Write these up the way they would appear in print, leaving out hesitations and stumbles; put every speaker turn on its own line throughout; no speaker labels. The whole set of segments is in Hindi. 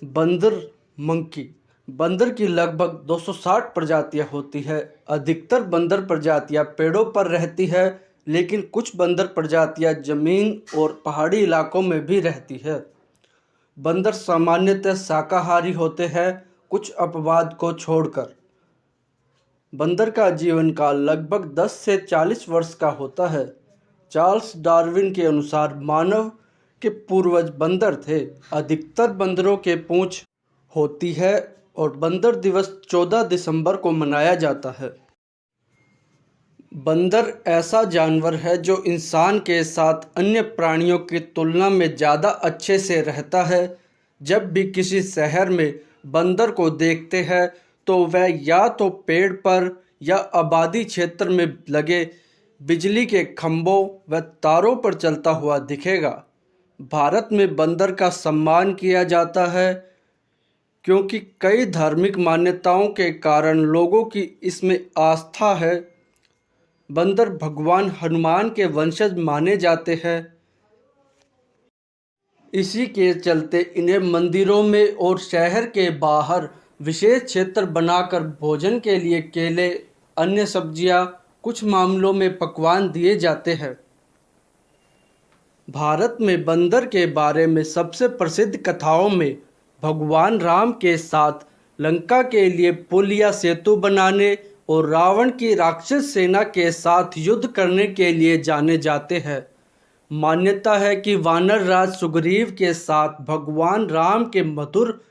बंदर मंकी। बंदर की लगभग 260 प्रजातियां होती है। अधिकतर बंदर प्रजातियां पेड़ों पर रहती है, लेकिन कुछ बंदर प्रजातियां जमीन और पहाड़ी इलाकों में भी रहती है। बंदर सामान्यतः शाकाहारी होते हैं, कुछ अपवाद को छोड़कर। बंदर का जीवन काल लगभग 10 से 40 वर्ष का होता है। चार्ल्स डार्विन के अनुसार मानव के पूर्वज बंदर थे। अधिकतर बंदरों के पूंछ होती है और बंदर दिवस 14 दिसंबर को मनाया जाता है। बंदर ऐसा जानवर है जो इंसान के साथ अन्य प्राणियों की तुलना में ज़्यादा अच्छे से रहता है। जब भी किसी शहर में बंदर को देखते हैं तो वह या तो पेड़ पर या आबादी क्षेत्र में लगे बिजली के खंभों व तारों पर चलता हुआ दिखेगा। भारत में बंदर का सम्मान किया जाता है क्योंकि कई धार्मिक मान्यताओं के कारण लोगों की इसमें आस्था है। बंदर भगवान हनुमान के वंशज माने जाते हैं। इसी के चलते इन्हें मंदिरों में और शहर के बाहर विशेष क्षेत्र बनाकर भोजन के लिए केले, अन्य सब्जियां, कुछ मामलों में पकवान दिए जाते हैं। भारत में बंदर के बारे में सबसे प्रसिद्ध कथाओं में भगवान राम के साथ लंका के लिए पुल या सेतु बनाने और रावण की राक्षस सेना के साथ युद्ध करने के लिए जाने जाते हैं। मान्यता है कि वानर राज सुग्रीव के साथ भगवान राम के मधुर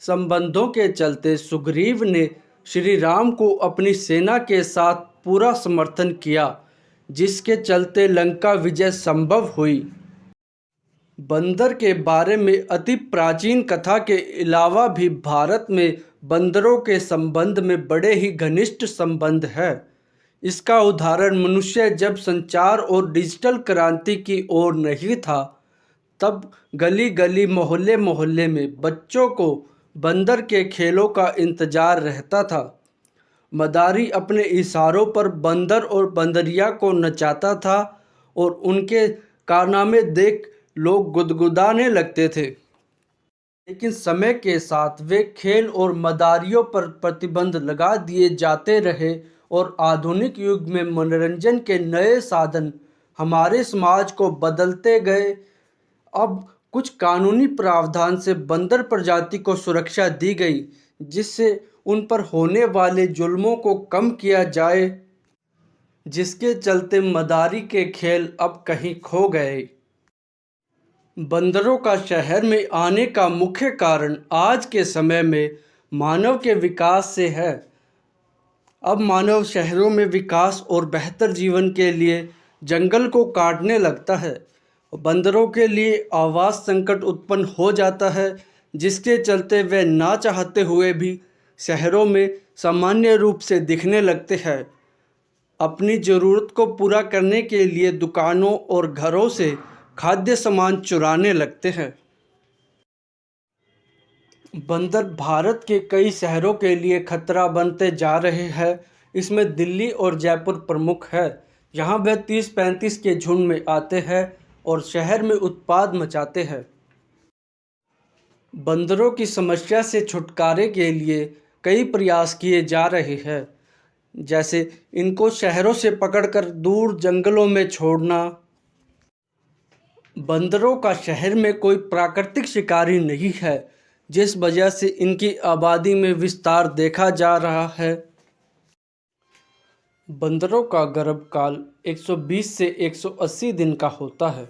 संबंधों के चलते सुग्रीव ने श्री राम को अपनी सेना के साथ पूरा समर्थन किया, जिसके चलते लंका विजय संभव हुई। बंदर के बारे में अति प्राचीन कथा के अलावा भी भारत में बंदरों के संबंध में बड़े ही घनिष्ठ संबंध है। इसका उदाहरण मनुष्य जब संचार और डिजिटल क्रांति की ओर नहीं था, तब गली गली मोहल्ले मोहल्ले में बच्चों को बंदर के खेलों का इंतजार रहता था। मदारी अपने इशारों पर बंदर और बंदरिया को नचाता था और उनके कारनामे देख लोग गुदगुदाने लगते थे। लेकिन समय के साथ वे खेल और मदारियों पर प्रतिबंध लगा दिए जाते रहे और आधुनिक युग में मनोरंजन के नए साधन हमारे समाज को बदलते गए। अब कुछ कानूनी प्रावधान से बंदर प्रजाति को सुरक्षा दी गई, जिससे उन पर होने वाले जुल्मों को कम किया जाए, जिसके चलते मदारी के खेल अब कहीं खो गए। बंदरों का शहर में आने का मुख्य कारण आज के समय में मानव के विकास से है। अब मानव शहरों में विकास और बेहतर जीवन के लिए जंगल को काटने लगता है। बंदरों के लिए आवास संकट उत्पन्न हो जाता है, जिसके चलते वे ना चाहते हुए भी शहरों में सामान्य रूप से दिखने लगते हैं। अपनी ज़रूरत को पूरा करने के लिए दुकानों और घरों से खाद्य सामान चुराने लगते हैं। बंदर भारत के कई शहरों के लिए खतरा बनते जा रहे हैं। इसमें दिल्ली और जयपुर प्रमुख है। यहाँ वे 30-35 के झुंड में आते हैं और शहर में उत्पात मचाते हैं। बंदरों की समस्या से छुटकारे के लिए कई प्रयास किए जा रहे हैं, जैसे इनको शहरों से पकड़कर दूर जंगलों में छोड़ना। बंदरों का शहर में कोई प्राकृतिक शिकारी नहीं है, जिस वजह से इनकी आबादी में विस्तार देखा जा रहा है। बंदरों का गर्भकाल 120 से 180 दिन का होता है।